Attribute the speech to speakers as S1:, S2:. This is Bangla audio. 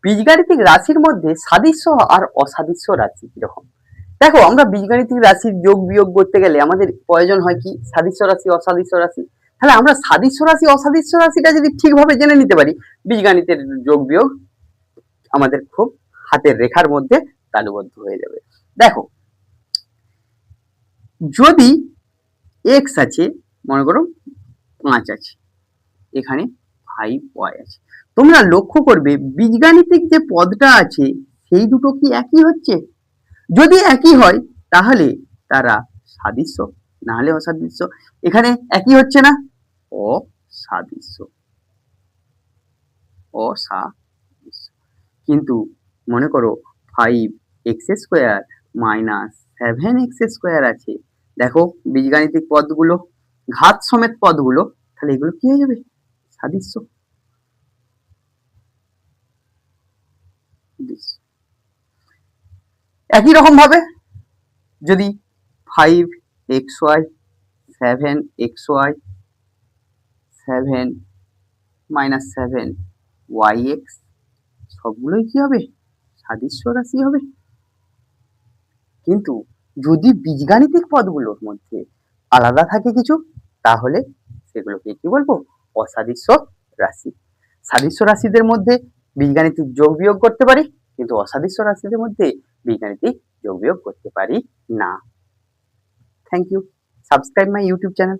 S1: বীজগাণিতিক রাশির মধ্যে সাদৃশ্য আর অসাদৃশ্য রাশি কিরকম? দেখো, আমরা বীজগাণিতিক রাশির যোগ বিয়োগ করতে গেলে আমাদের প্রয়োজন হয় কি সাদৃশ্য রাশি অসাদৃশ্য রাশি। তাহলে আমরা সাদৃশ্য রাশি অসাদৃশ্য রাশিটা যদি ঠিকভাবে জেনে নিতে পারি, বীজগাণিতের যোগ বিয়োগ আমাদের খুব হাতের রেখার মধ্যে তালুবদ্ধ হয়ে যাবে। দেখো, যদি এক্স আছে, মনে করো 5 আছে, এখানে 5y আছে, তোমরা লক্ষ্য করবে বীজগাণিতিক যে পদটা আছে সেই দুটো কি একই হচ্ছে? যদি একই হয় তাহলে তারা সাদৃশ্য, না হলে অসাদৃশ্য। এখানে একই হচ্ছে না, অসাদৃশ্য, অসাদৃশ্য। কিন্তু মনে করো 5x² - 7x² আছে, দেখো বীজগাণিতিক পদগুলো, ঘাত সমেত পদগুলো, তাহলে এগুলো কি হয়ে যাবে? সাদৃশ্য। একই রকম ভাবে যদি 5xy 7xy 7 - 7yx, সবগুলোই কি হবে? সাদৃশ্য রাশি হবে। কিন্তু যদি বীজগাণিতিক পদগুলোর মধ্যে আলাদা থাকে কিছু, তাহলে সেগুলোকে কি বলবো? অসাদৃশ্য রাশি। সাদৃশ্য রাশিদের মধ্যে বীজগাণিতিক যোগ বিয়োগ করতে পারি, কিন্তু অসাদৃশ্য রাশিদের মধ্যে বীজগাণিতিক যোগ বিয়োগ করতে পারি না। Thank you. Subscribe my YouTube channel.